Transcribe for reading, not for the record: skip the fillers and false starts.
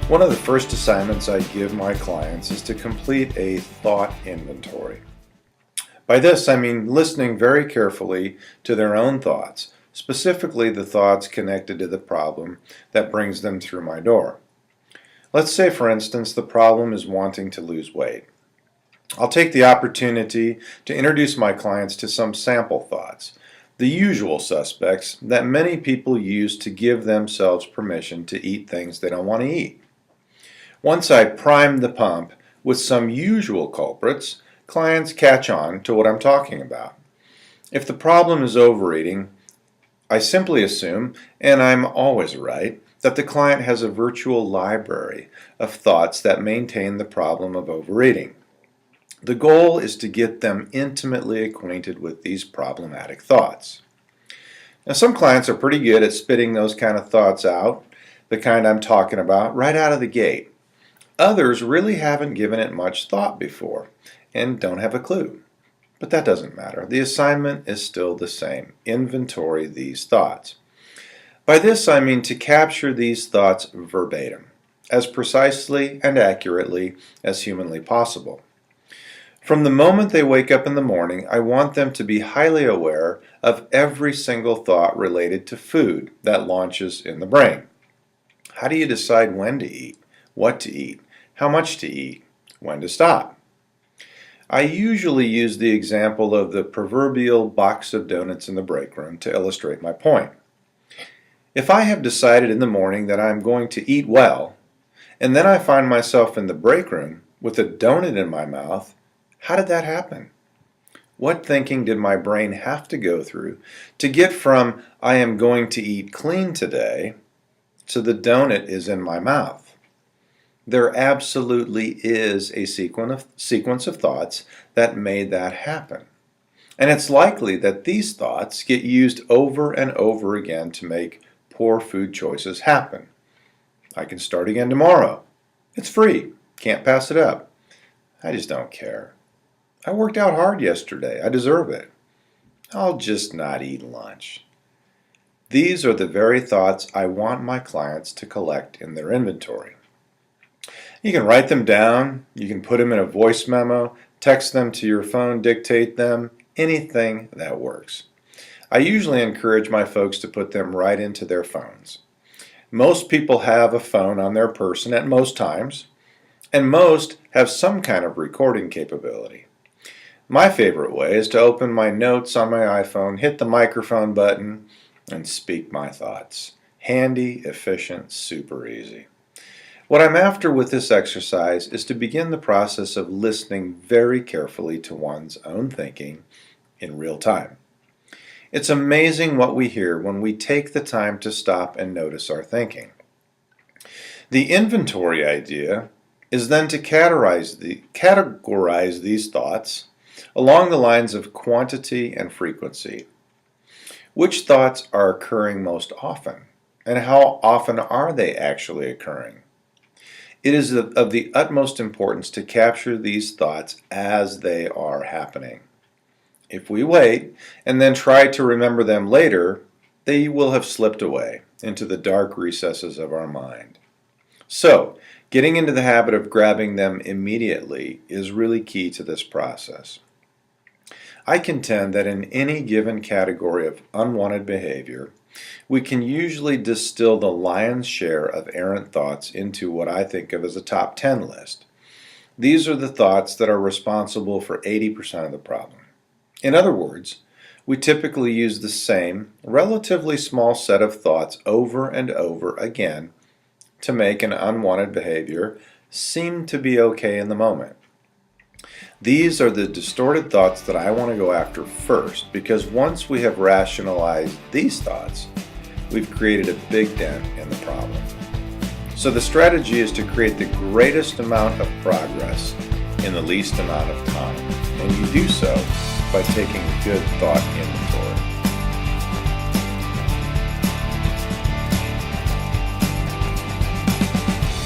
One of the first assignments I give my clients is to complete a thought inventory. By this, I mean listening very carefully to their own thoughts, specifically the thoughts connected to the problem that brings them through my door. Let's say, for instance, the problem is wanting to lose weight. I'll take the opportunity to introduce my clients to some sample thoughts, the usual suspects that many people use to give themselves permission to eat things they don't want to eat. Once I prime the pump with some usual culprits, clients catch on to what I'm talking about. If the problem is overeating, I simply assume, and I'm always right, that the client has a virtual library of thoughts that maintain the problem of overeating. The goal is to get them intimately acquainted with these problematic thoughts. Now, some clients are pretty good at spitting those kind of thoughts out, the kind I'm talking about, right out of the gate. Others really haven't given it much thought before and don't have a clue. But that doesn't matter. The assignment is still the same. Inventory these thoughts. By this I mean to capture these thoughts verbatim, as precisely and accurately as humanly possible. From the moment they wake up in the morning, I want them to be highly aware of every single thought related to food that launches in the brain. How do you decide when to eat, what to eat, how much to eat, when to stop? I usually use the example of the proverbial box of donuts in the break room to illustrate my point. If I have decided in the morning that I'm going to eat well, and then I find myself in the break room with a donut in my mouth, how did that happen? What thinking did my brain have to go through to get from I am going to eat clean today to the donut is in my mouth? There absolutely is a sequence of thoughts that made that happen. And it's likely that these thoughts get used over and over again to make poor food choices happen. I can start again tomorrow. It's free. Can't pass it up. I just don't care. I worked out hard yesterday. I deserve it. I'll just not eat lunch. These are the very thoughts I want my clients to collect in their inventory. You can write them down, you can put them in a voice memo, text them to your phone, dictate them, anything that works. I usually encourage my folks to put them right into their phones. Most people have a phone on their person at most times, and most have some kind of recording capability. My favorite way is to open my notes on my iPhone, hit the microphone button, and speak my thoughts. Handy, efficient, super easy. What I'm after with this exercise is to begin the process of listening very carefully to one's own thinking in real time. It's amazing what we hear when we take the time to stop and notice our thinking. The inventory idea is then to categorize these thoughts along the lines of quantity and frequency. Which thoughts are occurring most often, and how often are they actually occurring? It is of the utmost importance to capture these thoughts as they are happening. If we wait and then try to remember them later, they will have slipped away into the dark recesses of our mind. So, getting into the habit of grabbing them immediately is really key to this process. I contend that in any given category of unwanted behavior, we can usually distill the lion's share of errant thoughts into what I think of as a top 10 list. These are the thoughts that are responsible for 80% of the problem. In other words, we typically use the same, relatively small set of thoughts over and over again to make an unwanted behavior seem to be okay in the moment. These are the distorted thoughts that I want to go after first, because once we have rationalized these thoughts, we've created a big dent in the problem. So the strategy is to create the greatest amount of progress in the least amount of time, and you do so by taking a good thought inventory.